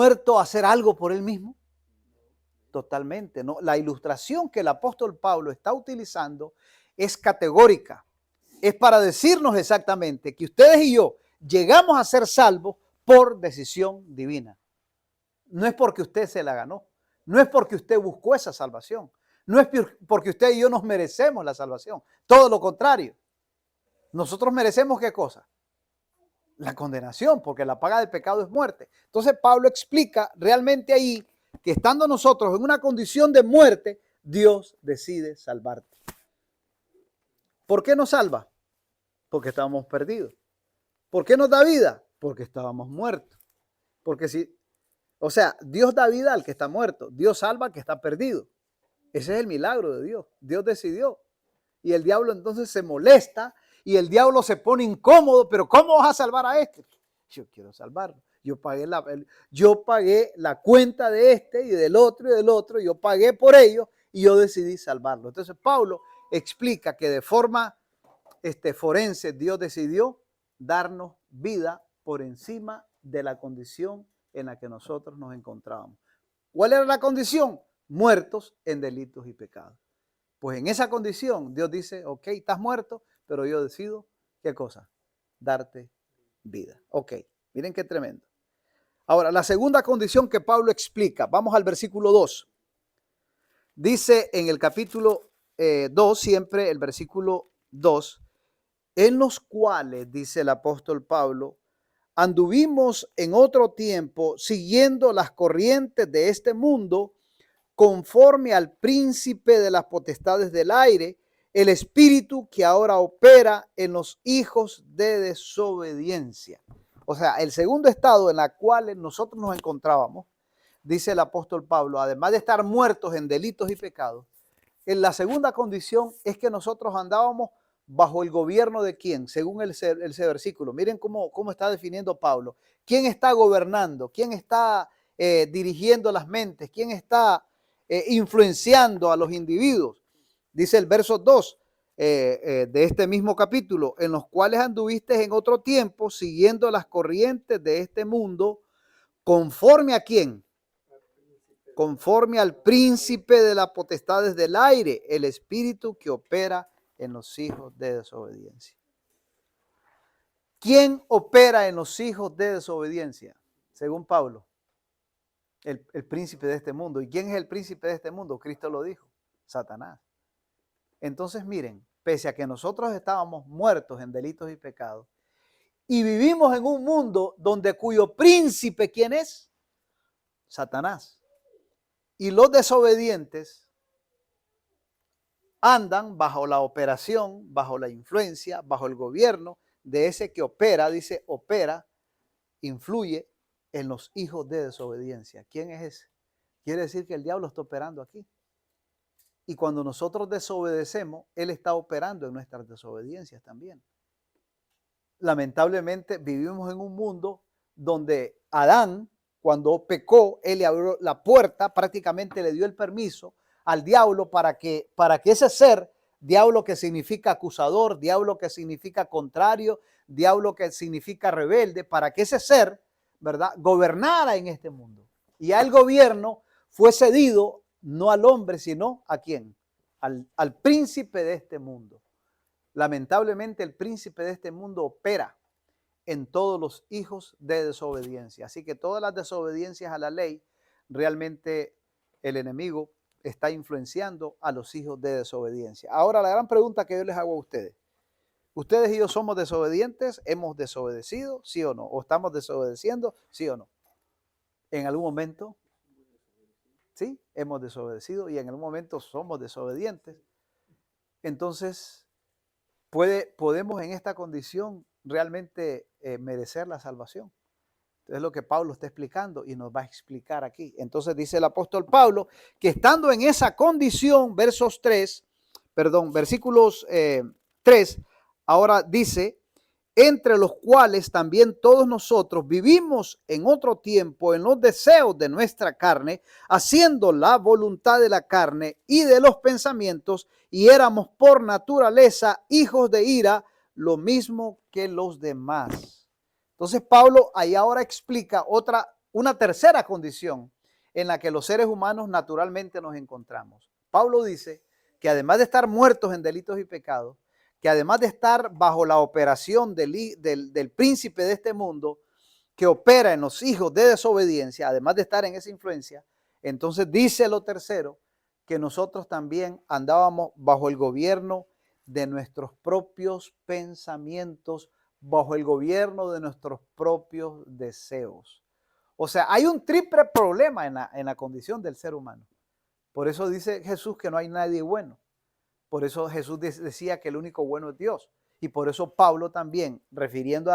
muerto a hacer algo por él mismo? Totalmente, ¿no? La ilustración que el apóstol Pablo está utilizando es categórica. Es para decirnos exactamente que ustedes y yo llegamos a ser salvos por decisión divina. No es porque usted se la ganó. No es porque usted buscó esa salvación. No es porque usted y yo nos merecemos la salvación. Todo lo contrario. Nosotros merecemos ¿qué cosa? La condenación, porque la paga del pecado es muerte. Entonces Pablo explica realmente ahí que estando nosotros en una condición de muerte, Dios decide salvarte. ¿Por qué nos salva? Porque estábamos perdidos. ¿Por qué nos da vida? Porque estábamos muertos. Porque si, o sea, Dios da vida al que está muerto. Dios salva al que está perdido. Ese es el milagro de Dios. Dios decidió. Y el diablo entonces se molesta y el diablo se pone incómodo. Pero ¿cómo vas a salvar a este? Yo quiero salvarlo. Yo pagué la cuenta de este y del otro y del otro. Yo pagué por ello y yo decidí salvarlo. Entonces Pablo explica que de forma forense Dios decidió darnos vida por encima de la condición en la que nosotros nos encontrábamos. ¿Cuál era la condición? Muertos en delitos y pecados. Pues en esa condición Dios dice, ok, estás muerto, pero yo decido, ¿qué cosa? Darte vida. Ok, miren qué tremendo. Ahora, la segunda condición que Pablo explica, vamos al versículo 2. Dice en el capítulo 2, siempre el versículo 2, en los cuales, dice el apóstol Pablo, anduvimos en otro tiempo siguiendo las corrientes de este mundo, conforme al príncipe de las potestades del aire, el espíritu que ahora opera en los hijos de desobediencia. O sea, el segundo estado en el cual nosotros nos encontrábamos, dice el apóstol Pablo, además de estar muertos en delitos y pecados, en la segunda condición es que nosotros andábamos bajo el gobierno de quién, según ese versículo. Miren cómo está definiendo Pablo. ¿Quién está gobernando? ¿Quién está dirigiendo las mentes? ¿Quién está influenciando a los individuos? Dice el verso 2 de este mismo capítulo, en los cuales anduviste en otro tiempo siguiendo las corrientes de este mundo, conforme a quién. Conforme al príncipe de las potestades del aire, el espíritu que opera en los hijos de desobediencia. ¿Quién opera en los hijos de desobediencia? Según Pablo, el príncipe de este mundo. ¿Y quién es el príncipe de este mundo? Cristo lo dijo, Satanás. Entonces miren, pese a que nosotros estábamos muertos en delitos y pecados, y vivimos en un mundo donde cuyo príncipe, ¿quién es? Satanás. Y los desobedientes andan bajo la operación, bajo la influencia, bajo el gobierno de ese que opera, dice opera, influye en los hijos de desobediencia. ¿Quién es ese? Quiere decir que el diablo está operando aquí. Y cuando nosotros desobedecemos, él está operando en nuestras desobediencias también. Lamentablemente vivimos en un mundo donde Adán, cuando pecó, él le abrió la puerta, prácticamente le dio el permiso al diablo para que ese ser, diablo que significa acusador, diablo que significa contrario, diablo que significa rebelde, para que ese ser, ¿verdad?, gobernara en este mundo. Y ya el gobierno fue cedido no al hombre, sino ¿a quién? Al príncipe de este mundo. Lamentablemente el príncipe de este mundo opera en todos los hijos de desobediencia. Así que todas las desobediencias a la ley, realmente el enemigo está influenciando a los hijos de desobediencia. Ahora la gran pregunta que yo les hago a ustedes. ¿Ustedes y yo somos desobedientes? ¿Hemos desobedecido? ¿Sí o no? ¿O estamos desobedeciendo? ¿Sí o no? En algún momento, sí, hemos desobedecido y en algún momento somos desobedientes. Entonces, podemos en esta condición realmente merecer la salvación. Es lo que Pablo está explicando y nos va a explicar aquí. Entonces dice el apóstol Pablo que estando en esa condición, versículos 3, ahora dice, entre los cuales también todos nosotros vivimos en otro tiempo en los deseos de nuestra carne, haciendo la voluntad de la carne y de los pensamientos, y éramos por naturaleza hijos de ira, lo mismo que los demás. Entonces Pablo ahí ahora explica otra una tercera condición en la que los seres humanos naturalmente nos encontramos. Pablo dice que además de estar muertos en delitos y pecados, que además de estar bajo la operación del príncipe de este mundo, que opera en los hijos de desobediencia, además de estar en esa influencia, entonces dice lo tercero, que nosotros también andábamos bajo el gobierno de nuestros propios pensamientos, bajo el gobierno de nuestros propios deseos. O sea, hay un triple problema en la condición del ser humano. Por eso dice Jesús que no hay nadie bueno. Por eso Jesús decía que el único bueno es Dios. Y por eso Pablo también, refiriendo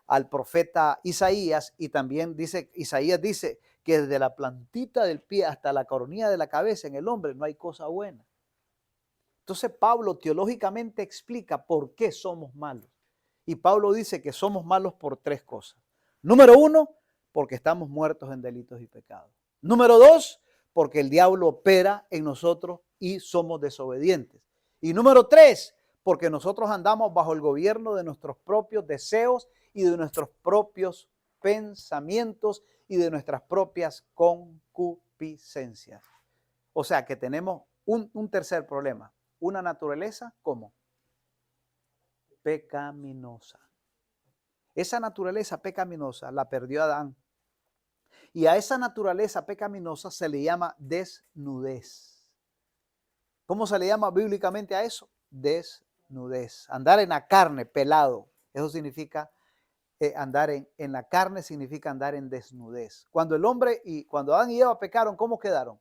al profeta Isaías, y también Isaías dice que desde la plantita del pie hasta la coronilla de la cabeza en el hombre no hay cosa buena. Entonces Pablo teológicamente explica por qué somos malos. Y Pablo dice que somos malos por tres cosas. Número uno, porque estamos muertos en delitos y pecados. Número dos, porque el diablo opera en nosotros y somos desobedientes. Y número tres, porque nosotros andamos bajo el gobierno de nuestros propios deseos y de nuestros propios pensamientos y de nuestras propias concupiscencias. O sea que tenemos un tercer problema, una naturaleza ¿cómo? Pecaminosa. Esa naturaleza pecaminosa la perdió Adán. Y a esa naturaleza pecaminosa se le llama desnudez. ¿Cómo se le llama bíblicamente a eso? Desnudez. Andar en la carne, pelado. Eso significa andar en la carne, significa andar en desnudez. Cuando cuando Adán y Eva pecaron, ¿cómo quedaron?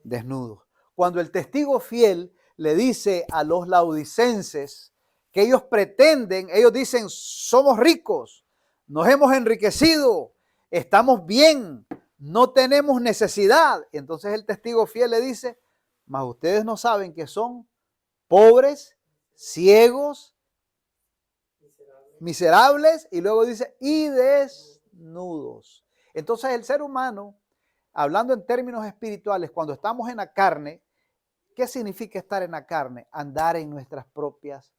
Desnudos. Cuando el testigo fiel le dice a los laodicenses que ellos pretenden, ellos dicen, somos ricos, nos hemos enriquecido, estamos bien, no tenemos necesidad. Entonces el testigo fiel le dice, mas ustedes no saben que son pobres, ciegos, miserables, y luego dice, y desnudos. Entonces el ser humano, hablando en términos espirituales, cuando estamos en la carne, ¿qué significa estar en la carne? Andar en nuestras propias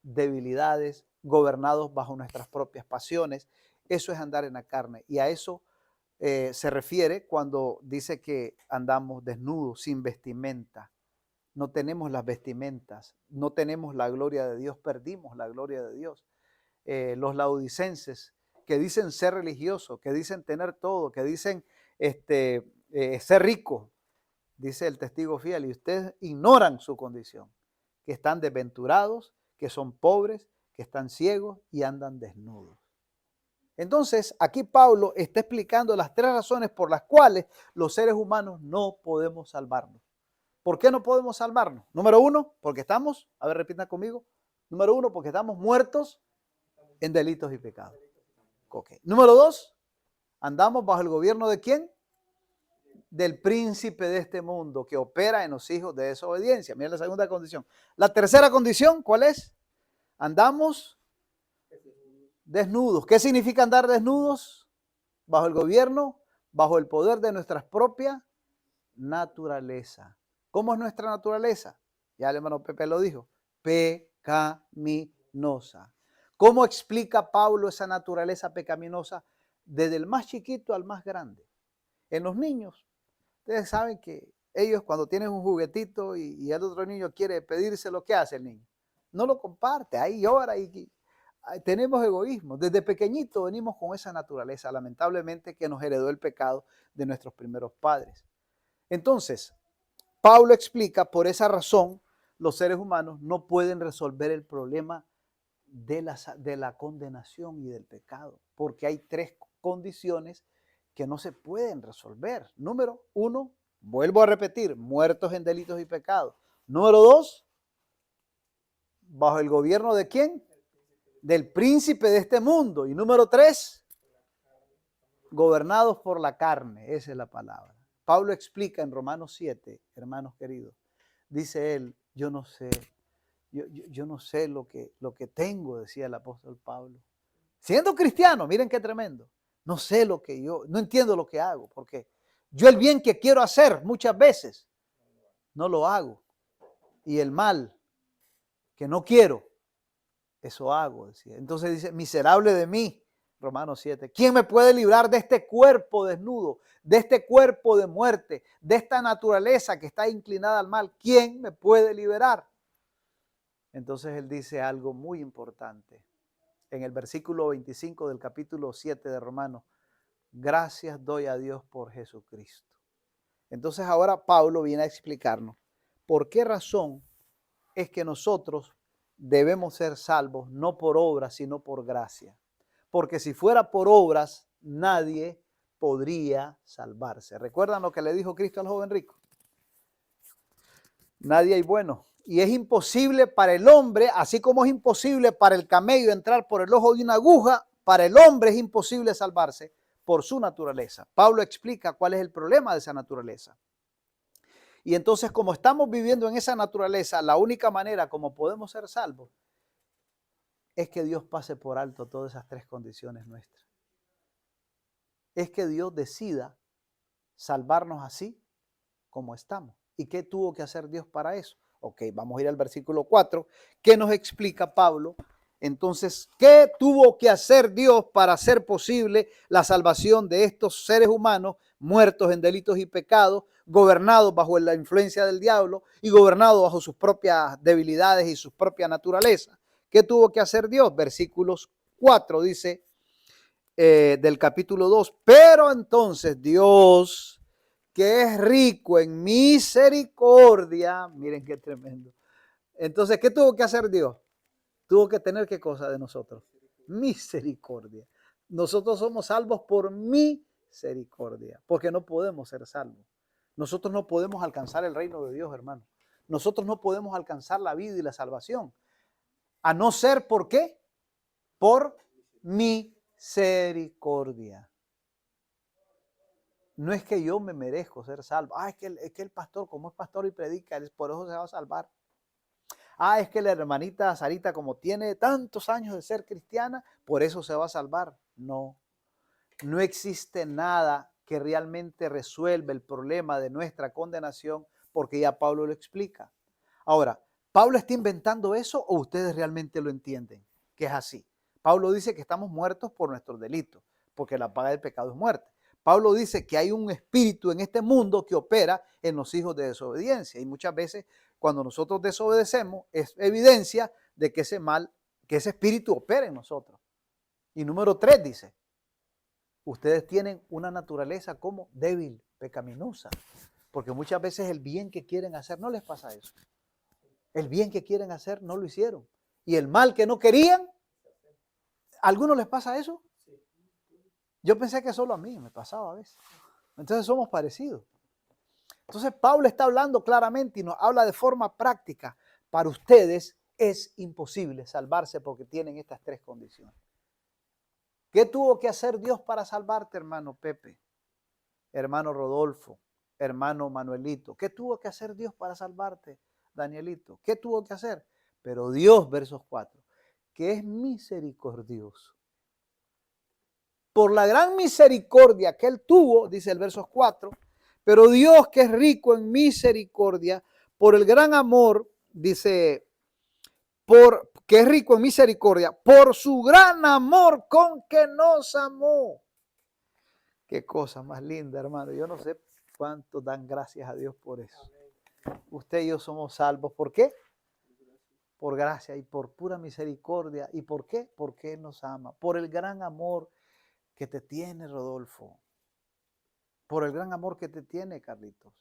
debilidades, gobernados bajo nuestras propias pasiones. Eso es andar en la carne. Y a eso se refiere cuando dice que andamos desnudos, sin vestimenta. No tenemos las vestimentas, no tenemos la gloria de Dios, perdimos la gloria de Dios. Los laodicenses que dicen ser religiosos, que dicen tener todo, que dicen ser ricos, dice el testigo fiel, y ustedes ignoran su condición, que están desventurados, que son pobres, que están ciegos y andan desnudos. Entonces, aquí Pablo está explicando las tres razones por las cuales los seres humanos no podemos salvarnos. ¿Por qué no podemos salvarnos? Número uno, porque estamos, a ver, repitan conmigo. Número uno, porque estamos muertos en delitos y pecados. Okay. Número dos, andamos bajo el gobierno ¿de quién? Del príncipe de este mundo que opera en los hijos de desobediencia. Miren la segunda condición. La tercera condición, ¿cuál es? Andamos desnudos. ¿Qué significa andar desnudos? Bajo el gobierno, bajo el poder de nuestra propia naturaleza. ¿Cómo es nuestra naturaleza? Ya el hermano Pepe lo dijo. Pecaminosa. ¿Cómo explica Pablo esa naturaleza pecaminosa? Desde el más chiquito al más grande. En los niños, ustedes saben que ellos cuando tienen un juguetito y el otro niño quiere pedírselo, ¿qué hace el niño? No lo comparte, ahí llora y tenemos egoísmo. Desde pequeñito venimos con esa naturaleza, lamentablemente, que nos heredó el pecado de nuestros primeros padres. Entonces, Pablo explica, por esa razón, los seres humanos no pueden resolver el problema de la condenación y del pecado, porque hay tres condiciones que no se pueden resolver. Número uno, vuelvo a repetir, muertos en delitos y pecados. Número dos, bajo el gobierno ¿de quién? Del príncipe de este mundo. Y número tres, gobernados por la carne. Esa es la palabra. Pablo explica en Romanos 7, hermanos queridos, dice él, yo no sé lo que tengo, decía el apóstol Pablo. Siendo cristiano, miren qué tremendo. No sé no entiendo lo que hago, porque yo el bien que quiero hacer muchas veces no lo hago. Y el mal que no quiero, eso hago, decía. Entonces dice, miserable de mí, Romanos 7. ¿Quién me puede librar de este cuerpo desnudo, de este cuerpo de muerte, de esta naturaleza que está inclinada al mal? ¿Quién me puede liberar? Entonces él dice algo muy importante. En el versículo 25 del capítulo 7 de Romanos, gracias doy a Dios por Jesucristo. Entonces ahora Pablo viene a explicarnos por qué razón es que nosotros debemos ser salvos, no por obras, sino por gracia. Porque si fuera por obras, nadie podría salvarse. ¿Recuerdan lo que le dijo Cristo al joven rico? Nadie hay bueno. Y es imposible para el hombre, así como es imposible para el camello entrar por el ojo de una aguja, para el hombre es imposible salvarse por su naturaleza. Pablo explica cuál es el problema de esa naturaleza. Y entonces, como estamos viviendo en esa naturaleza, la única manera como podemos ser salvos es que Dios pase por alto todas esas tres condiciones nuestras. Es que Dios decida salvarnos así como estamos. ¿Y qué tuvo que hacer Dios para eso? Ok, vamos a ir al versículo 4. ¿Qué nos explica Pablo? Entonces, ¿qué tuvo que hacer Dios para hacer posible la salvación de estos seres humanos muertos en delitos y pecados, gobernados bajo la influencia del diablo y gobernados bajo sus propias debilidades y su propia naturaleza? ¿Qué tuvo que hacer Dios? Versículos 4 dice del capítulo 2. Pero entonces Dios, que es rico en misericordia, miren qué tremendo. Entonces, ¿qué tuvo que hacer Dios? Tuvo que tener ¿qué cosa de nosotros? Misericordia. Nosotros somos salvos por misericordia, porque no podemos ser salvos. Nosotros no podemos alcanzar el reino de Dios, hermano. Nosotros no podemos alcanzar la vida y la salvación. A no ser, ¿por qué? Por misericordia. No es que yo me merezco ser salvo. Es que el pastor, como es pastor y predica, por eso se va a salvar. Es que la hermanita Sarita, como tiene tantos años de ser cristiana, por eso se va a salvar. No, no existe nada que realmente resuelva el problema de nuestra condenación, porque ya Pablo lo explica. Ahora, ¿Pablo está inventando eso o ustedes realmente lo entienden? Que es así. Pablo dice que estamos muertos por nuestros delitos, porque la paga del pecado es muerte. Pablo dice que hay un espíritu en este mundo que opera en los hijos de desobediencia. Y muchas veces cuando nosotros desobedecemos es evidencia de que ese mal, que ese espíritu opera en nosotros. Y número 3 dice, ustedes tienen una naturaleza como débil, pecaminosa. Porque muchas veces el bien que quieren hacer no les pasa eso. El bien que quieren hacer no lo hicieron. Y el mal que no querían, ¿a algunos les pasa eso? Yo pensé que solo a mí me pasaba a veces. Entonces somos parecidos. Entonces Pablo está hablando claramente y nos habla de forma práctica. Para ustedes es imposible salvarse porque tienen estas tres condiciones. ¿Qué tuvo que hacer Dios para salvarte, hermano Pepe? Hermano Rodolfo, hermano Manuelito. ¿Qué tuvo que hacer Dios para salvarte, Danielito? ¿Qué tuvo que hacer? Pero Dios, versos 4, que es misericordioso. Por la gran misericordia que Él tuvo, dice el versos 4, pero Dios que es rico en misericordia, por el gran amor, dice, que es rico en misericordia, por su gran amor con que nos amó. Qué cosa más linda, hermano. Yo no sé cuánto dan gracias a Dios por eso. Usted y yo somos salvos. ¿Por qué? Por gracia y por pura misericordia. ¿Y por qué? Porque Él nos ama. Por el gran amor que te tiene, Rodolfo. Por el gran amor que te tiene, Carlitos.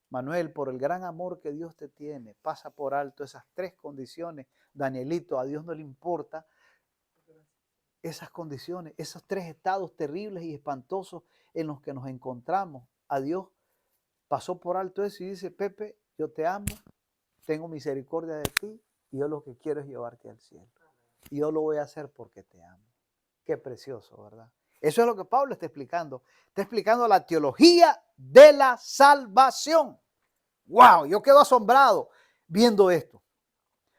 Manuel, por el gran amor que Dios te tiene. Pasa por alto esas tres condiciones. Danielito, a Dios no le importa esas condiciones, esos tres estados terribles y espantosos en los que nos encontramos. A Dios pasó por alto eso y dice, Pepe, yo te amo, tengo misericordia de ti y yo lo que quiero es llevarte al cielo. Y yo lo voy a hacer porque te amo. Qué precioso, ¿verdad? Eso es lo que Pablo está explicando. Está explicando la teología de la salvación. ¡Wow! Yo quedo asombrado viendo esto.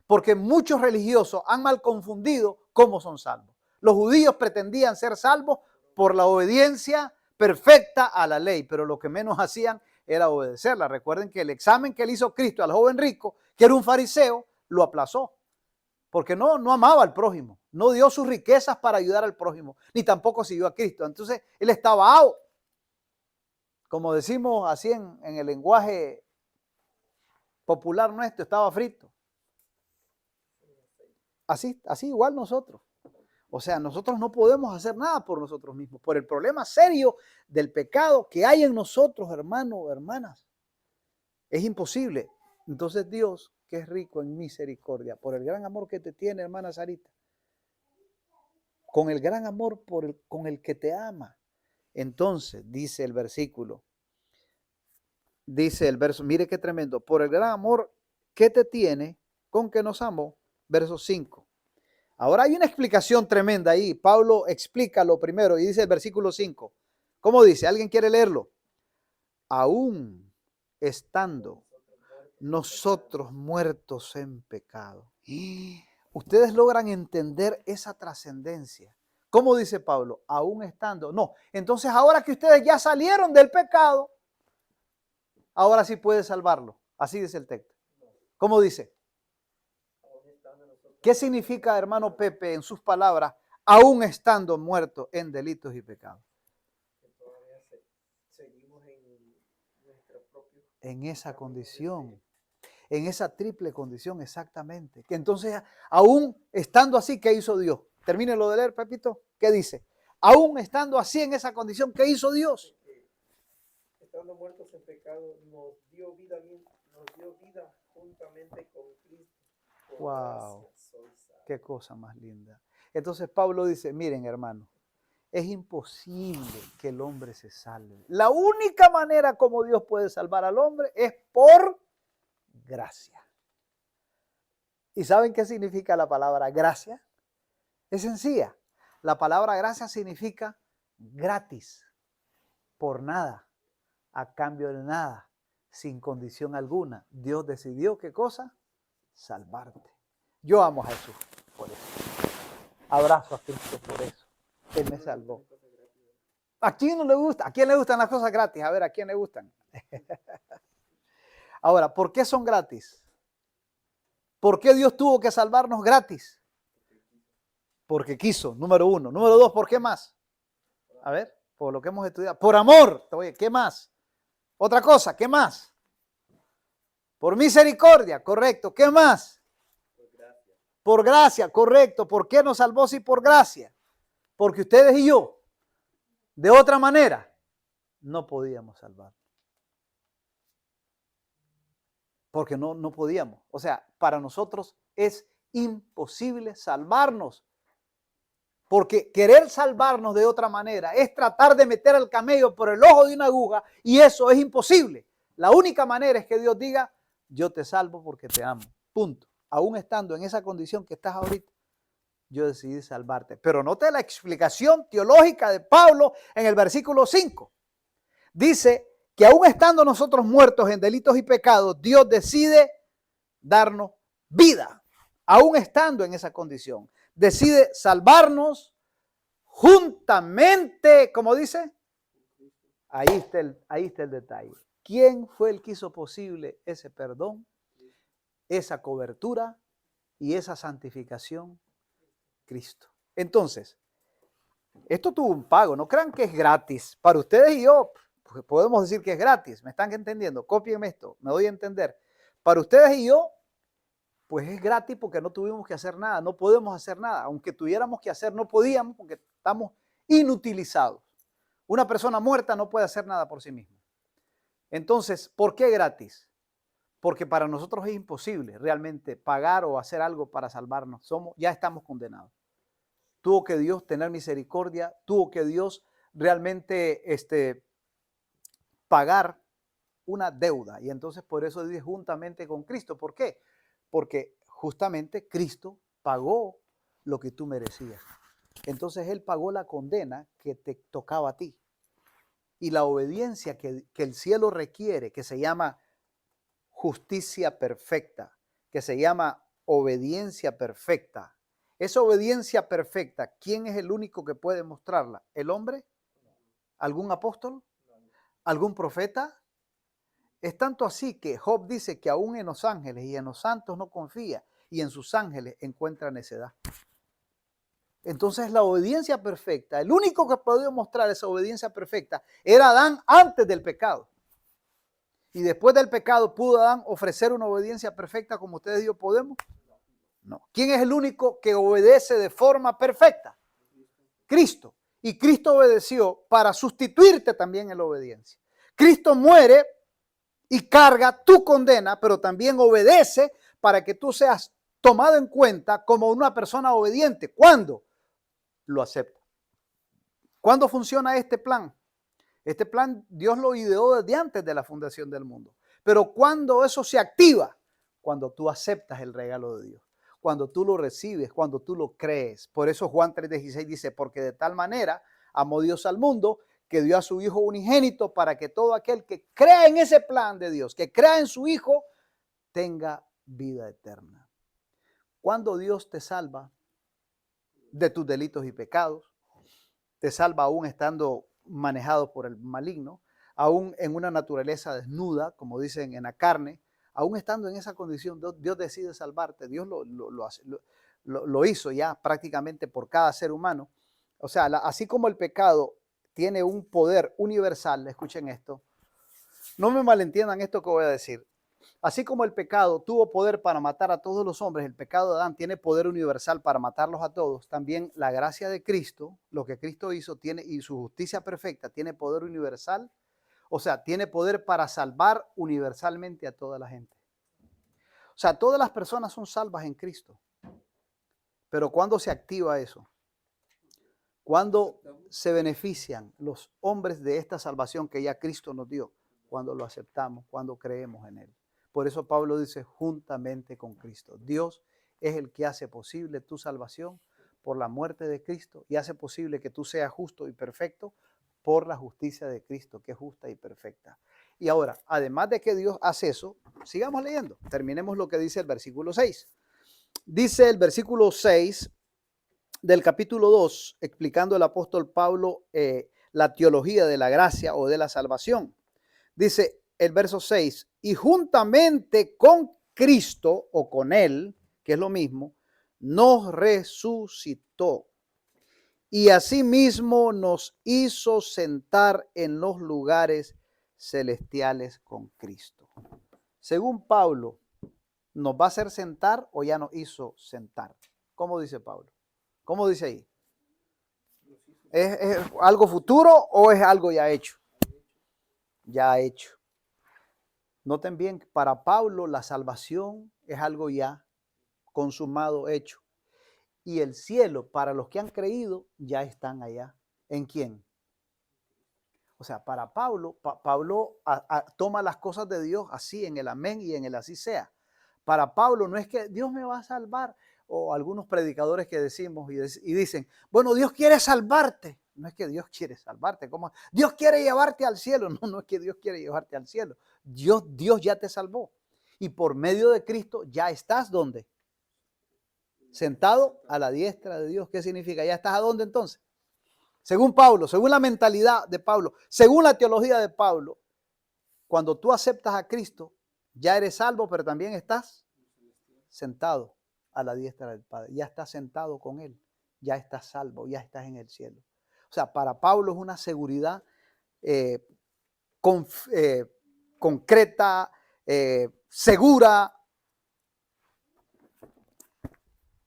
Porque muchos religiosos han mal confundido cómo son salvos. Los judíos pretendían ser salvos por la obediencia perfecta a la ley, pero lo que menos hacían era obedecerla. Recuerden que el examen que le hizo Cristo al joven rico, que era un fariseo, lo aplazó, porque no amaba al prójimo. No dio sus riquezas para ayudar al prójimo, ni tampoco siguió a Cristo. Entonces, él estaba out. Como decimos así en el lenguaje popular nuestro, estaba frito. Así igual nosotros. O sea, nosotros no podemos hacer nada por nosotros mismos, por el problema serio del pecado que hay en nosotros, hermanos, hermanas. Es imposible. Entonces Dios, que es rico en misericordia, por el gran amor que te tiene, hermana Sarita, con el gran amor con el que te ama. Entonces, dice el versículo, dice el verso, mire qué tremendo, por el gran amor que te tiene, con que nos amó, verso 5. Ahora hay una explicación tremenda ahí. Pablo explica lo primero y dice el versículo 5. ¿Cómo dice? ¿Alguien quiere leerlo? Aún estando nosotros muertos en pecado. Y ustedes logran entender esa trascendencia. ¿Cómo dice Pablo? Aún estando. No, entonces ahora que ustedes ya salieron del pecado, ahora sí puede salvarlo. Así dice el texto. ¿Cómo dice? ¿Qué significa, hermano Pepe, en sus palabras, aún estando muerto en delitos y pecados? En esa condición, en esa triple condición, exactamente. Que entonces, aún estando así, ¿qué hizo Dios? Termínelo de leer, Pepito. ¿Qué dice? Aún estando así en esa condición, ¿qué hizo Dios? Estando muertos en pecado, nos dio vida juntamente con Cristo. Wow, qué cosa más linda. Entonces Pablo dice, miren hermano, es imposible que el hombre se salve. La única manera como Dios puede salvar al hombre es por gracia. ¿Y saben qué significa la palabra gracia? Es sencilla. La palabra gracia significa gratis, por nada, a cambio de nada, sin condición alguna. Dios decidió, ¿qué cosa? Salvarte. Yo amo a Jesús por eso. Abrazo a Cristo por eso. Él me salvó. ¿A quién no le gusta? ¿A quién le gustan las cosas gratis? A ver, ¿a quién le gustan? Ahora, ¿por qué son gratis? ¿Por qué Dios tuvo que salvarnos gratis? Porque quiso, número uno. Número dos, ¿por qué más? A ver, por lo que hemos estudiado. Por amor. Oye, ¿qué más? Otra cosa, ¿qué más? Por misericordia, correcto. ¿Qué más? Por gracia, correcto. ¿Por qué nos salvó si por gracia? Porque ustedes y yo, de otra manera, no podíamos salvar. Porque no podíamos. O sea, para nosotros es imposible salvarnos. Porque querer salvarnos de otra manera es tratar de meter al camello por el ojo de una aguja y eso es imposible. La única manera es que Dios diga, yo te salvo porque te amo. Punto. Aún estando en esa condición que estás ahorita, yo decidí salvarte. Pero note la explicación teológica de Pablo en el versículo 5. Dice que aún estando nosotros muertos en delitos y pecados, Dios decide darnos vida. Aún estando en esa condición, decide salvarnos juntamente, como dice, ahí está el detalle. ¿Quién fue el que hizo posible ese perdón, esa cobertura y esa santificación? Cristo. Entonces, esto tuvo un pago, no crean que es gratis. Para ustedes y yo, pues podemos decir que es gratis, ¿me están entendiendo? Cópienme esto, me doy a entender. Para ustedes y yo, pues es gratis porque no tuvimos que hacer nada, no podemos hacer nada. Aunque tuviéramos que hacer, no podíamos porque estamos inutilizados. Una persona muerta no puede hacer nada por sí misma. Entonces, ¿por qué gratis? Porque para nosotros es imposible realmente pagar o hacer algo para salvarnos. Ya estamos condenados. Tuvo que Dios tener misericordia, tuvo que Dios realmente pagar una deuda. Y entonces por eso dice juntamente con Cristo. ¿Por qué? Porque justamente Cristo pagó lo que tú merecías. Entonces Él pagó la condena que te tocaba a ti. Y la obediencia que el cielo requiere, que se llama justicia perfecta, que se llama obediencia perfecta. Esa obediencia perfecta, ¿quién es el único que puede mostrarla? ¿El hombre? ¿Algún apóstol? ¿Algún profeta? Es tanto así que Job dice que aún en los ángeles y en los santos no confía y en sus ángeles encuentra necedad. Entonces la obediencia perfecta, el único que podía mostrar esa obediencia perfecta era Adán antes del pecado. Y después del pecado, ¿pudo Adán ofrecer una obediencia perfecta como ustedes y yo podemos? No. ¿Quién es el único que obedece de forma perfecta? Cristo. Y Cristo obedeció para sustituirte también en la obediencia. Cristo muere y carga tu condena, pero también obedece para que tú seas tomado en cuenta como una persona obediente. ¿Cuándo? Lo acepta. ¿Cuándo funciona este plan? Este plan Dios lo ideó desde antes de la fundación del mundo. Pero cuando eso se activa, cuando tú aceptas el regalo de Dios, cuando tú lo recibes, cuando tú lo crees. Por eso Juan 3:16 dice, porque de tal manera amó Dios al mundo que dio a su Hijo unigénito para que todo aquel que crea en ese plan de Dios, que crea en su Hijo, tenga vida eterna. Cuando Dios te salva de tus delitos y pecados, te salva aún estando manejado por el maligno, aún en una naturaleza desnuda, como dicen en la carne, aún estando en esa condición, Dios decide salvarte. Dios lo hizo ya prácticamente por cada ser humano. O sea, así como el pecado tiene un poder universal, escuchen esto, no me malentiendan esto que voy a decir. Así como el pecado tuvo poder para matar a todos los hombres, el pecado de Adán tiene poder universal para matarlos a todos, también la gracia de Cristo, lo que Cristo hizo tiene, y su justicia perfecta tiene poder universal, o sea, tiene poder para salvar universalmente a toda la gente. O sea, todas las personas son salvas en Cristo. Pero ¿cuándo se activa eso? ¿Cuándo se benefician los hombres de esta salvación que ya Cristo nos dio? Cuando lo aceptamos, cuando creemos en Él. Por eso Pablo dice, juntamente con Cristo. Dios es el que hace posible tu salvación por la muerte de Cristo y hace posible que tú seas justo y perfecto por la justicia de Cristo, que es justa y perfecta. Y ahora, además de que Dios hace eso, sigamos leyendo. Terminemos lo que dice el versículo 6. Dice el versículo 6 del capítulo 2, explicando el apóstol Pablo la teología de la gracia o de la salvación. Dice el verso 6, y juntamente con Cristo o con Él, que es lo mismo, nos resucitó. Y asimismo nos hizo sentar en los lugares celestiales con Cristo. Según Pablo, ¿nos va a hacer sentar o ya nos hizo sentar? ¿Cómo dice Pablo? ¿Cómo dice ahí? ¿Es algo futuro o es algo ya hecho? Ya hecho. Noten bien, para Pablo la salvación es algo ya consumado, hecho. Y el cielo, para los que han creído, ya están allá. ¿En quién? O sea, para Pablo, Pablo toma las cosas de Dios así, en el amén y en el así sea. Para Pablo no es que Dios me va a salvar, o algunos predicadores que decimos y dicen, bueno, Dios quiere salvarte. No es que Dios quiere salvarte, ¿cómo? Dios quiere llevarte al cielo. No, no es que Dios quiere llevarte al cielo. Dios ya te salvó. Y por medio de Cristo ya estás, ¿dónde? Sentado a la diestra de Dios. ¿Qué significa? ¿Ya estás a dónde entonces? Según Pablo, según la mentalidad de Pablo, según la teología de Pablo, cuando tú aceptas a Cristo, ya eres salvo, pero también estás sentado a la diestra del Padre. Ya estás sentado con Él, ya estás salvo, ya estás en el cielo. O sea, para Pablo es una seguridad concreta, segura.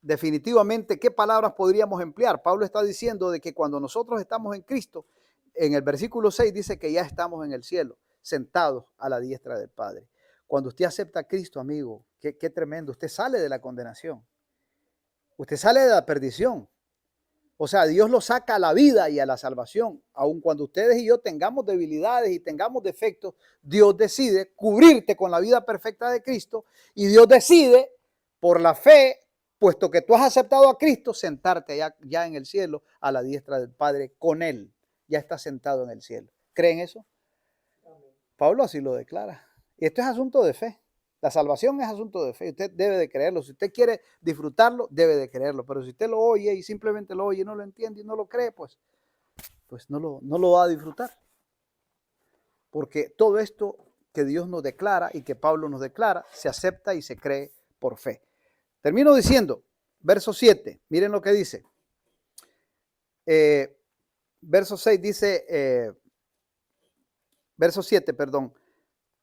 Definitivamente, ¿qué palabras podríamos emplear? Pablo está diciendo de que cuando nosotros estamos en Cristo, en el versículo 6 dice que ya estamos en el cielo, sentados a la diestra del Padre. Cuando usted acepta a Cristo, amigo, qué tremendo, usted sale de la condenación, usted sale de la perdición. O sea, Dios lo saca a la vida y a la salvación. Aun cuando ustedes y yo tengamos debilidades y tengamos defectos, Dios decide cubrirte con la vida perfecta de Cristo y Dios decide, por la fe, puesto que tú has aceptado a Cristo, sentarte ya en el cielo a la diestra del Padre con Él. Ya estás sentado en el cielo. ¿Creen eso? Pablo así lo declara. Y esto es asunto de fe. La salvación es asunto de fe. Usted debe de creerlo. Si usted quiere disfrutarlo, debe de creerlo. Pero si usted lo oye y simplemente lo oye y no lo entiende y no lo cree, pues no lo va a disfrutar. Porque todo esto que Dios nos declara y que Pablo nos declara, se acepta y se cree por fe. Termino diciendo, verso 7, miren lo que dice. verso 6 dice, verso 7, perdón,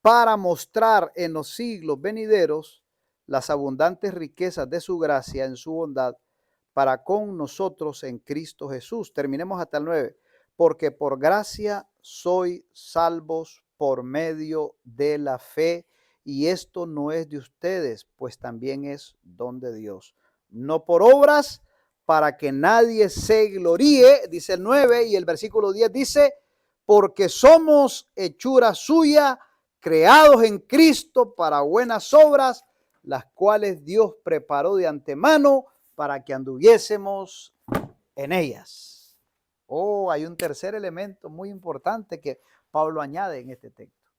para mostrar en los siglos venideros las abundantes riquezas de su gracia en su bondad para con nosotros en Cristo Jesús. Terminemos hasta el 9. Porque por gracia sois salvos por medio de la fe, y esto no es de ustedes, pues también es don de Dios. No por obras, para que nadie se gloríe, dice el 9, y el versículo 10 dice, porque somos hechura suya, creados en Cristo para buenas obras, las cuales Dios preparó de antemano para que anduviésemos en ellas. Oh, hay un tercer elemento muy importante que Pablo añade en este texto.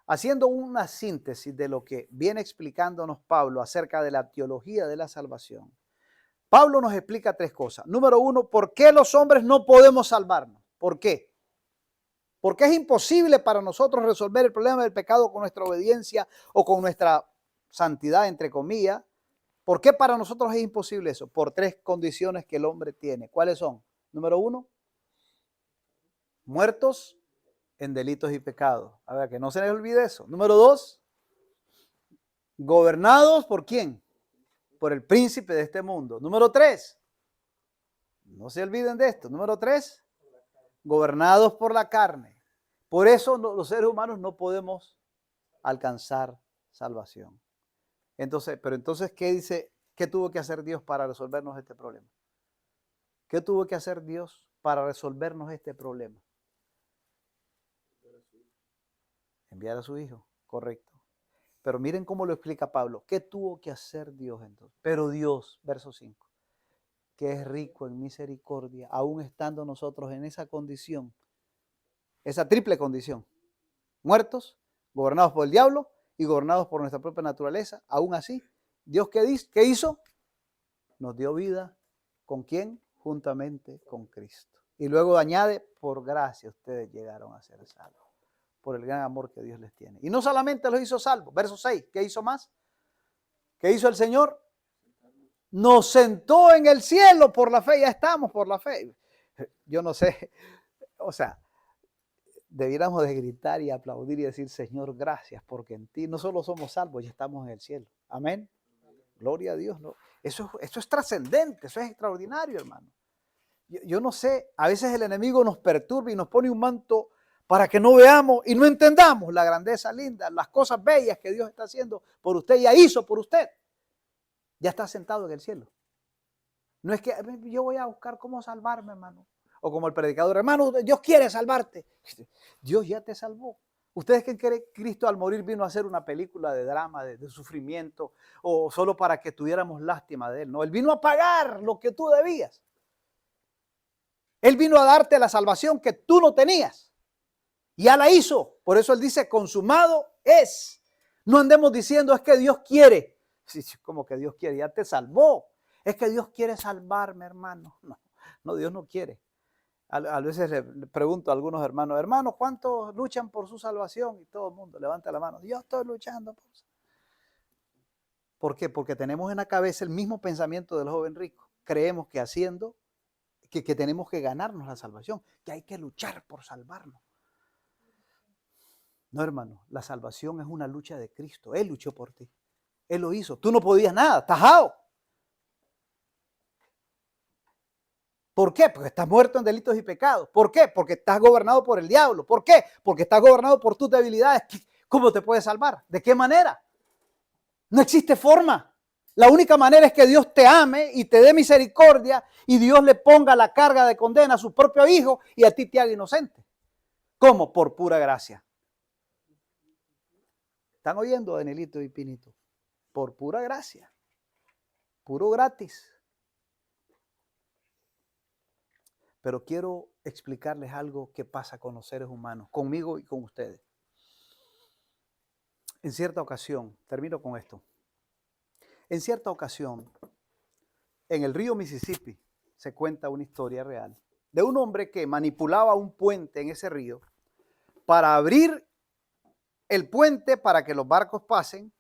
Haciendo una síntesis de lo que viene explicándonos Pablo acerca de la teología de la salvación, Pablo nos explica tres cosas. Número uno, ¿por qué los hombres no podemos salvarnos? ¿Por qué? Porque es imposible para nosotros resolver el problema del pecado con nuestra obediencia o con nuestra santidad, entre comillas. ¿Por qué para nosotros es imposible eso? Por tres condiciones que el hombre tiene. ¿Cuáles son? Número uno, muertos en delitos y pecados. A ver, que no se les olvide eso. Número dos, gobernados ¿por quién? Por el príncipe de este mundo. Número tres, no se olviden de esto. Número tres, gobernados por la carne. Por eso los seres humanos no podemos alcanzar salvación. Entonces, pero entonces, ¿qué dice? ¿Qué tuvo que hacer Dios para resolvernos este problema? ¿Qué tuvo que hacer Dios para resolvernos este problema? Enviar a su Hijo, correcto. Pero miren cómo lo explica Pablo. ¿Qué tuvo que hacer Dios entonces? Pero Dios, verso 5, que es rico en misericordia, aún estando nosotros en esa condición, esa triple condición, muertos, gobernados por el diablo y gobernados por nuestra propia naturaleza, aún así, Dios ¿qué hizo? Nos dio vida. ¿Con quién? Juntamente con Cristo. Y luego añade, por gracia ustedes llegaron a ser salvos, por el gran amor que Dios les tiene. Y no solamente los hizo salvos, verso 6, ¿qué hizo más? ¿Qué hizo el Señor? Nos sentó en el cielo por la fe, ya estamos por la fe. Yo no sé, o sea, debiéramos de gritar y aplaudir y decir, Señor, gracias, porque en ti no solo somos salvos, ya estamos en el cielo. Amén. Gloria a Dios, ¿no? Eso es trascendente, eso es extraordinario, hermano. Yo no sé, a veces el enemigo nos perturba y nos pone un manto para que no veamos y no entendamos la grandeza linda, las cosas bellas que Dios está haciendo por usted, ya hizo por usted. Ya está sentado en el cielo. No es que yo voy a buscar cómo salvarme, hermano. O como el predicador, hermano, Dios quiere salvarte. Dios ya te salvó. ¿Ustedes creen que Cristo al morir vino a hacer una película de drama, de sufrimiento, o solo para que tuviéramos lástima de Él? No, Él vino a pagar lo que tú debías. Él vino a darte la salvación que tú no tenías. Ya la hizo. Por eso Él dice, consumado es. No andemos diciendo, es que Dios quiere. Como que Dios quiere, ya te salvó. Es que Dios quiere salvarme, hermano. No, Dios no quiere. A veces le pregunto a algunos hermanos, hermanos, ¿cuántos luchan por su salvación? Y todo el mundo levanta la mano. Yo estoy luchando por eso. ¿Por qué? Porque tenemos en la cabeza el mismo pensamiento del joven rico. Creemos que haciendo, que tenemos que ganarnos la salvación, que hay que luchar por salvarnos. No, hermano, la salvación es una lucha de Cristo. Él luchó por ti. Él lo hizo. Tú no podías nada, tajado. ¿Por qué? Porque estás muerto en delitos y pecados. ¿Por qué? Porque estás gobernado por el diablo. ¿Por qué? Porque estás gobernado por tus debilidades. ¿Cómo te puedes salvar? ¿De qué manera? No existe forma. La única manera es que Dios te ame y te dé misericordia y Dios le ponga la carga de condena a su propio hijo y a ti te haga inocente. ¿Cómo? Por pura gracia. ¿Están oyendo, Danielito y Pinito? Por pura gracia. Puro gratis. Pero quiero explicarles algo que pasa con los seres humanos, conmigo y con ustedes. En cierta ocasión, termino con esto. En cierta ocasión, en el río Mississippi, se cuenta una historia real de un hombre que manipulaba un puente en ese río para abrir el puente para que los barcos pasen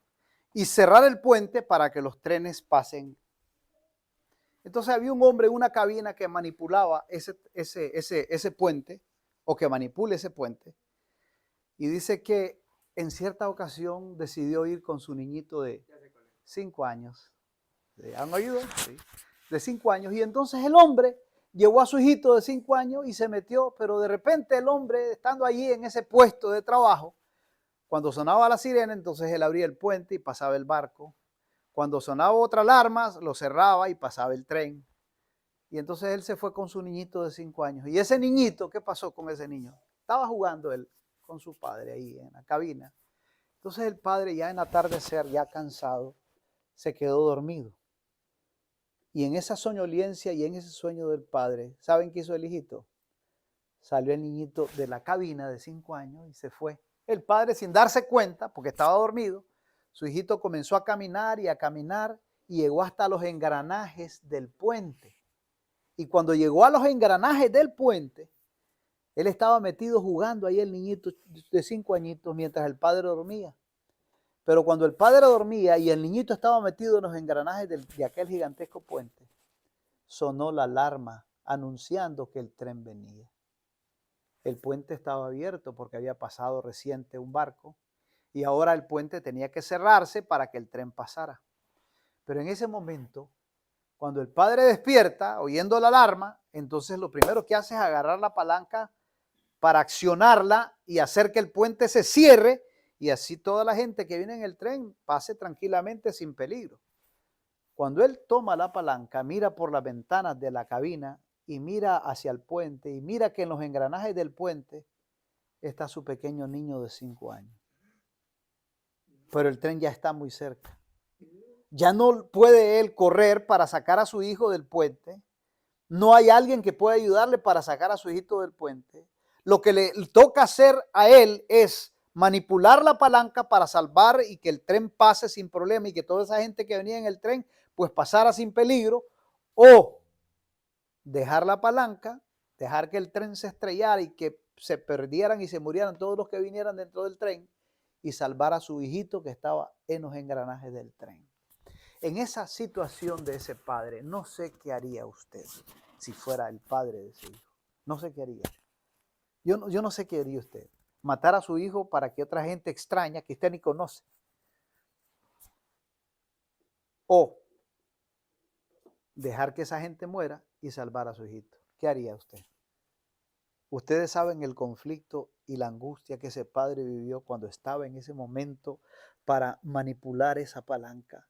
y cerrar el puente para que los trenes pasen. Entonces había un hombre en una cabina que manipulaba ese puente, o que manipula ese puente, y dice que en cierta ocasión decidió ir con su niñito de 5 años. ¿Han oído? Sí. De 5 años. Y entonces el hombre llevó a su hijito de 5 años y se metió, pero de repente el hombre, estando allí en ese puesto de trabajo, cuando sonaba la sirena, entonces él abría el puente y pasaba el barco. Cuando sonaba otra alarma, lo cerraba y pasaba el tren. Y entonces él se fue con su niñito de 5 años. Y ese niñito, ¿qué pasó con ese niño? Estaba jugando él con su padre ahí en la cabina. Entonces el padre, ya en atardecer, ya cansado, se quedó dormido. Y en esa soñolencia y en ese sueño del padre, ¿saben qué hizo el hijito? Salió el niñito de la cabina de 5 años y se fue. El padre, sin darse cuenta, porque estaba dormido, su hijito comenzó a caminar y llegó hasta los engranajes del puente. Y cuando llegó a los engranajes del puente, él estaba metido jugando ahí el niñito de 5 añitos mientras el padre dormía. Pero cuando el padre dormía y el niñito estaba metido en los engranajes de aquel gigantesco puente, sonó la alarma anunciando que el tren venía. El puente estaba abierto porque había pasado reciente un barco y ahora el puente tenía que cerrarse para que el tren pasara. Pero en ese momento, cuando el padre despierta oyendo la alarma, entonces lo primero que hace es agarrar la palanca para accionarla y hacer que el puente se cierre y así toda la gente que viene en el tren pase tranquilamente sin peligro. Cuando él toma la palanca, mira por las ventanas de la cabina y mira hacia el puente y mira que en los engranajes del puente está su pequeño niño de 5 años. Pero el tren ya está muy cerca. Ya no puede él correr para sacar a su hijo del puente. No hay alguien que pueda ayudarle para sacar a su hijito del puente. Lo que le toca hacer a él es manipular la palanca para salvar y que el tren pase sin problema y que toda esa gente que venía en el tren pues pasara sin peligro, o dejar la palanca, dejar que el tren se estrellara y que se perdieran y se murieran todos los que vinieran dentro del tren y salvar a su hijito que estaba en los engranajes del tren. En esa situación de ese padre, no sé qué haría usted si fuera el padre de ese hijo. No sé qué haría. Yo no sé qué haría usted. Matar a su hijo para que otra gente extraña que usted ni conoce. O dejar que esa gente muera y salvar a su hijito. ¿Qué haría usted? Ustedes saben el conflicto y la angustia que ese padre vivió cuando estaba en ese momento para manipular esa palanca.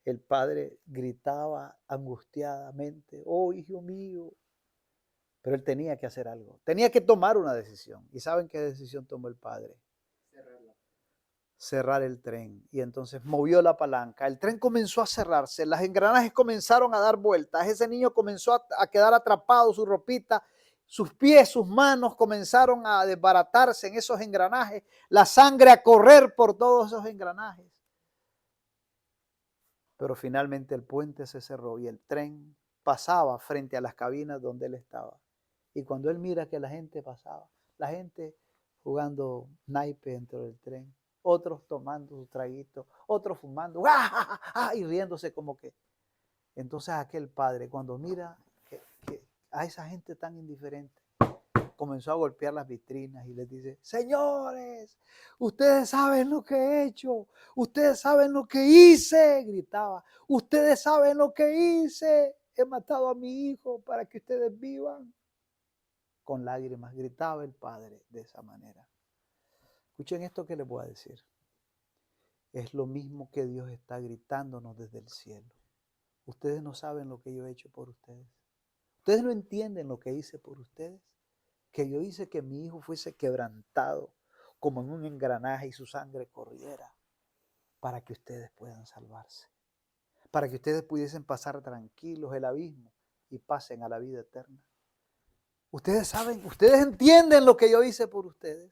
El padre gritaba angustiadamente, oh hijo mío, pero él tenía que hacer algo, tenía que tomar una decisión. ¿Y saben qué decisión tomó el padre? Cerrar el tren. Y entonces movió la palanca, el tren comenzó a cerrarse, las engranajes comenzaron a dar vueltas, ese niño comenzó a quedar atrapado, su ropita, sus pies, sus manos comenzaron a desbaratarse en esos engranajes, la sangre a correr por todos esos engranajes. Pero finalmente el puente se cerró y el tren pasaba frente a las cabinas donde él estaba. Y cuando él mira que la gente pasaba, la gente jugando naipe dentro del tren, otros tomando su traguito, otros fumando, ¡ah! Y riéndose como que. Entonces aquel padre, cuando mira que a esa gente tan indiferente, comenzó a golpear las vitrinas y les dice, señores, ustedes saben lo que he hecho, ustedes saben lo que hice, gritaba, ustedes saben lo que hice, he matado a mi hijo para que ustedes vivan. Con lágrimas gritaba el padre de esa manera. Escuchen esto que les voy a decir. Es lo mismo que Dios está gritándonos desde el cielo. Ustedes no saben lo que yo he hecho por ustedes. Ustedes no entienden lo que hice por ustedes. Que yo hice que mi hijo fuese quebrantado como en un engranaje y su sangre corriera para que ustedes puedan salvarse, para que ustedes pudiesen pasar tranquilos el abismo y pasen a la vida eterna. Ustedes saben, ustedes entienden lo que yo hice por ustedes,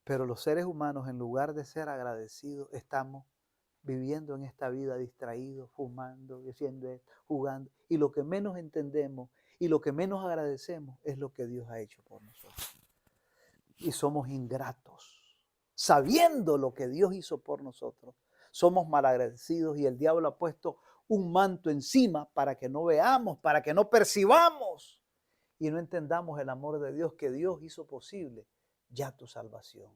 pero los seres humanos, en lugar de ser agradecidos, estamos viviendo en esta vida distraídos, fumando, haciendo esto, jugando, y lo que menos entendemos y lo que menos agradecemos es lo que Dios ha hecho por nosotros. Y somos ingratos, sabiendo lo que Dios hizo por nosotros. Somos malagradecidos y el diablo ha puesto un manto encima para que no veamos, para que no percibamos y no entendamos el amor de Dios, que Dios hizo posible ya tu salvación.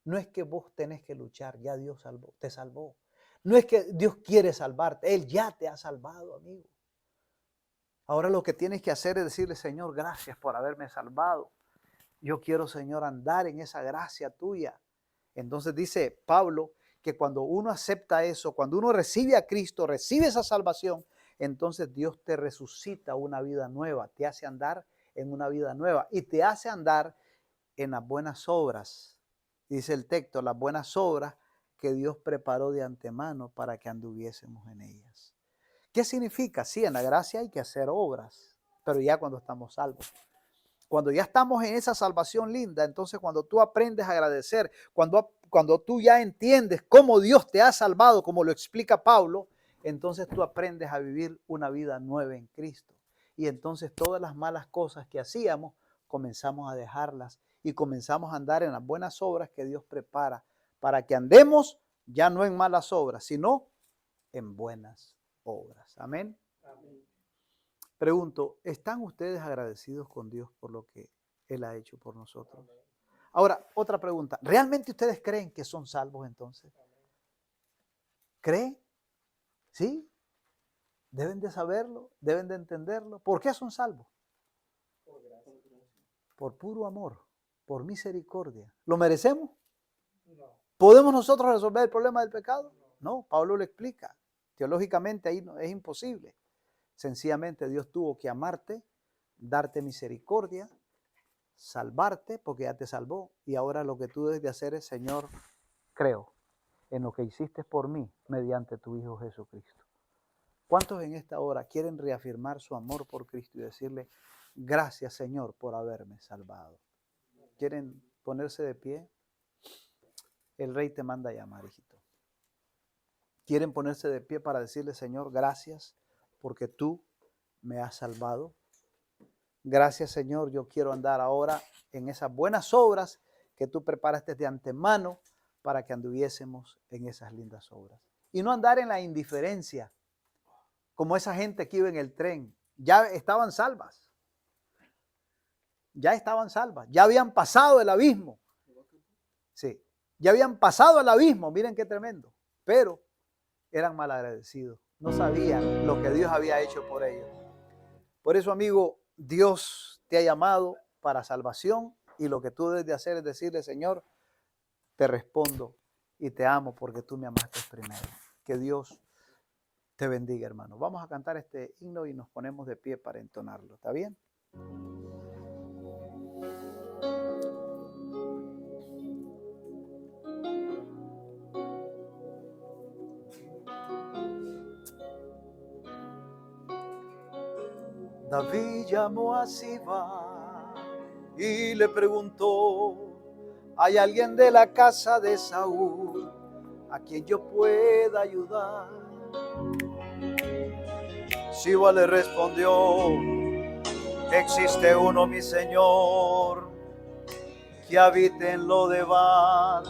No es que vos tenés que luchar, ya Dios te salvó. No es que Dios quiere salvarte, Él ya te ha salvado, amigo. Ahora lo que tienes que hacer es decirle, Señor, gracias por haberme salvado. Yo quiero, Señor, andar en esa gracia tuya. Entonces dice Pablo que cuando uno acepta eso, cuando uno recibe a Cristo, recibe esa salvación, entonces Dios te resucita una vida nueva, te hace andar en una vida nueva y te hace andar en las buenas obras. Dice el texto, las buenas obras que Dios preparó de antemano para que anduviésemos en ellas. ¿Qué significa? Sí, en la gracia hay que hacer obras, pero ya cuando estamos salvos. Cuando ya estamos en esa salvación linda, entonces cuando tú aprendes a agradecer, cuando tú ya entiendes cómo Dios te ha salvado, como lo explica Pablo, entonces tú aprendes a vivir una vida nueva en Cristo. Y entonces todas las malas cosas que hacíamos, comenzamos a dejarlas y comenzamos a andar en las buenas obras que Dios prepara para que andemos ya no en malas obras, sino en buenas obras. Amén. Amén. Pregunto, ¿están ustedes agradecidos con Dios por lo que Él ha hecho por nosotros? Ahora, otra pregunta. ¿Realmente ustedes creen que son salvos entonces? ¿Creen? ¿Sí? Deben de saberlo, deben de entenderlo. ¿Por qué son salvos? Por puro amor, por misericordia. ¿Lo merecemos? No. ¿Podemos nosotros resolver el problema del pecado? No, Pablo lo explica. Teológicamente ahí no, es imposible. Sencillamente Dios tuvo que amarte, darte misericordia, salvarte porque ya te salvó. Y ahora lo que tú debes de hacer es, Señor, creo en lo que hiciste por mí mediante tu Hijo Jesucristo. ¿Cuántos en esta hora quieren reafirmar su amor por Cristo y decirle, gracias Señor por haberme salvado? ¿Quieren ponerse de pie? El Rey te manda a llamar, hijito. ¿Quieren ponerse de pie para decirle, Señor, gracias porque tú me has salvado? Gracias, Señor, yo quiero andar ahora en esas buenas obras que tú preparaste de antemano para que anduviésemos en esas lindas obras. Y no andar en la indiferencia, como esa gente que iba en el tren. Ya estaban salvas. Ya estaban salvas. Ya habían pasado el abismo. Sí, ya habían pasado el abismo. Miren qué tremendo. Pero eran malagradecidos. No sabían lo que Dios había hecho por ellos. Por eso, amigo, Dios te ha llamado para salvación y lo que tú debes de hacer es decirle, Señor, te respondo y te amo porque tú me amaste primero. Que Dios te bendiga, hermano. Vamos a cantar este himno y nos ponemos de pie para entonarlo. ¿Está bien? David llamó a Siba y le preguntó, ¿hay alguien de la casa de Saúl a quien yo pueda ayudar? Siba le respondió, existe uno, mi señor, que habita en Lodebar,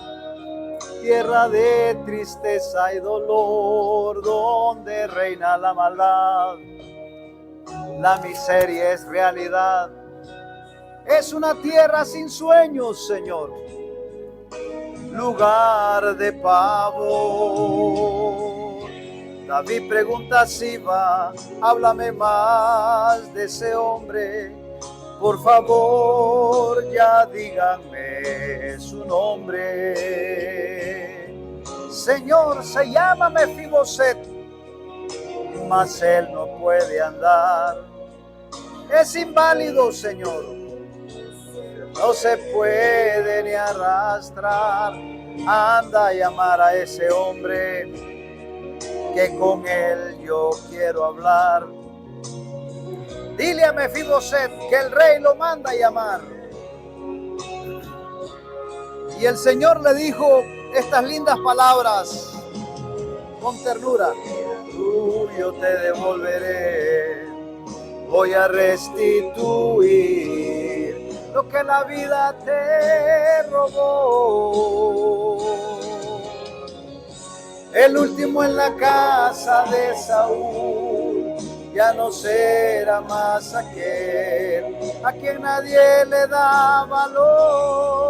tierra de tristeza y dolor, donde reina la maldad. La miseria es realidad, es una tierra sin sueños, Señor, lugar de pavor. David pregunta a Siba, háblame más de ese hombre, por favor, ya díganme su nombre. Señor, se llama Mefiboset, mas él no puede andar. Es inválido, Señor, no se puede ni arrastrar. Anda a llamar a ese hombre, que con él yo quiero hablar. Dile a Mefiboset que el rey lo manda a llamar. Y el Señor le dijo estas lindas palabras con ternura. Tuyo te devolveré, voy a restituir lo que la vida te robó. el último en la casa de Saúl, ya no será más aquel a quien nadie le da valor.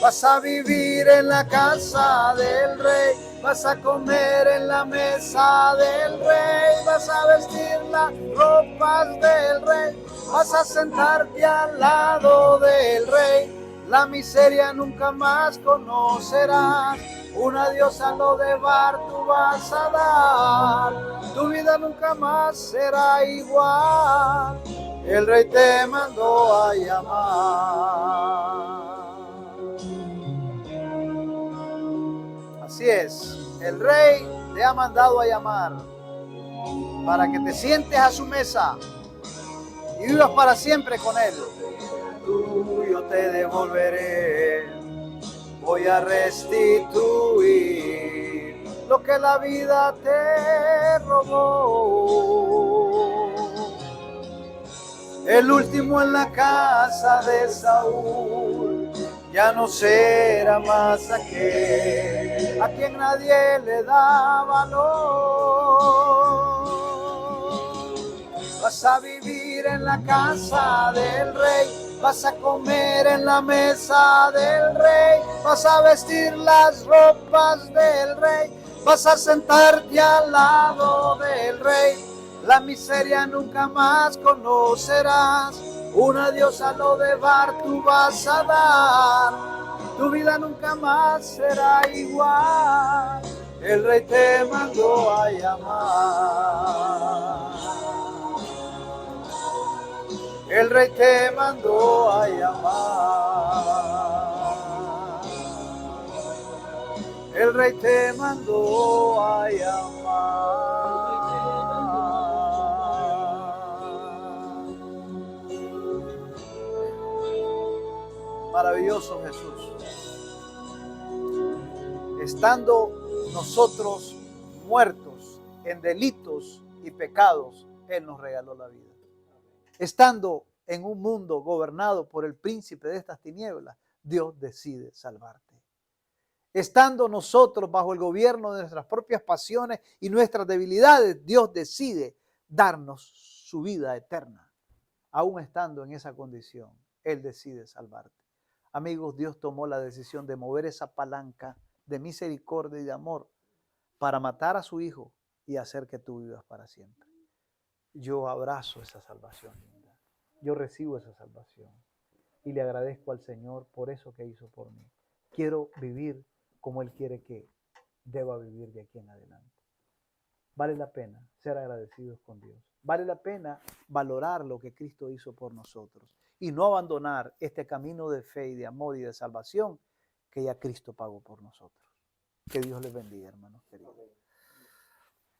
Vas a vivir en la casa del rey, vas a comer en la mesa del rey, vas a vestir las ropas del rey, vas a sentarte al lado del rey. La miseria nunca más conocerás, una diosa lo de bar tú vas a dar, tu vida nunca más será igual, el rey te mandó a llamar. Así es, el rey te ha mandado a llamar para que te sientes a su mesa y vivas para siempre con él. Tuyo te devolveré, voy a restituir lo que la vida te robó. El último en la casa de Saúl, ya no será más aquel a quien nadie le da valor. Vas a vivir en la casa del rey, vas a comer en la mesa del rey, vas a vestir las ropas del rey, vas a sentarte al lado del rey. La miseria nunca más conocerás, una diosa lo de bar tú vas a dar, tu vida nunca más será igual, el rey te mandó a llamar. El rey te mandó a llamar. El rey te mandó a llamar. Maravilloso Jesús. Estando nosotros muertos en delitos y pecados, Él nos regaló la vida. Estando en un mundo gobernado por el príncipe de estas tinieblas, Dios decide salvarte. Estando nosotros bajo el gobierno de nuestras propias pasiones y nuestras debilidades, Dios decide darnos su vida eterna. Aún estando en esa condición, Él decide salvarte. Amigos, Dios tomó la decisión de mover esa palanca de misericordia y de amor para matar a su Hijo y hacer que tú vivas para siempre. Yo abrazo esa salvación, linda. Yo recibo esa salvación y le agradezco al Señor por eso que hizo por mí. Quiero vivir como Él quiere que deba vivir de aquí en adelante. Vale la pena ser agradecidos con Dios. Vale la pena valorar lo que Cristo hizo por nosotros y no abandonar este camino de fe y de amor y de salvación que ya Cristo pagó por nosotros. Que Dios les bendiga, hermanos queridos.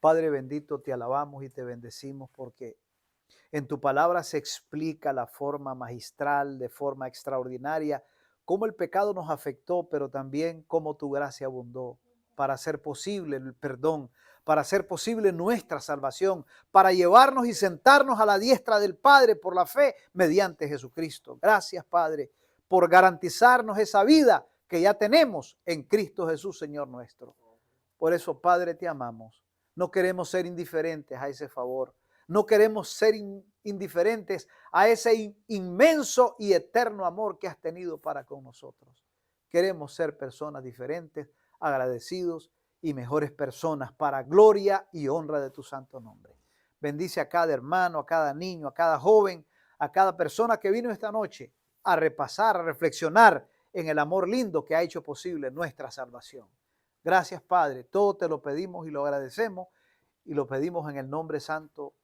Padre bendito, te alabamos y te bendecimos porque en tu palabra se explica la forma magistral, de forma extraordinaria, cómo el pecado nos afectó, pero también cómo tu gracia abundó para hacer posible el perdón, para hacer posible nuestra salvación, para llevarnos y sentarnos a la diestra del Padre por la fe mediante Jesucristo. Gracias, Padre, por garantizarnos esa vida que ya tenemos en Cristo Jesús, Señor nuestro. Por eso, Padre, te amamos. No queremos ser indiferentes a ese favor. No queremos ser indiferentes a ese inmenso y eterno amor que has tenido para con nosotros. Queremos ser personas diferentes, agradecidos y mejores personas para gloria y honra de tu santo nombre. Bendice a cada hermano, a cada niño, a cada joven, a cada persona que vino esta noche a repasar, a reflexionar en el amor lindo que ha hecho posible nuestra salvación. Gracias, Padre. Todo te lo pedimos y lo agradecemos y lo pedimos en el nombre santo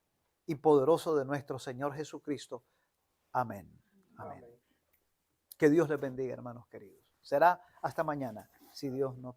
y poderoso de nuestro Señor Jesucristo. Amén. Amén. Que Dios les bendiga, hermanos queridos. Será hasta mañana, si Dios nos permite.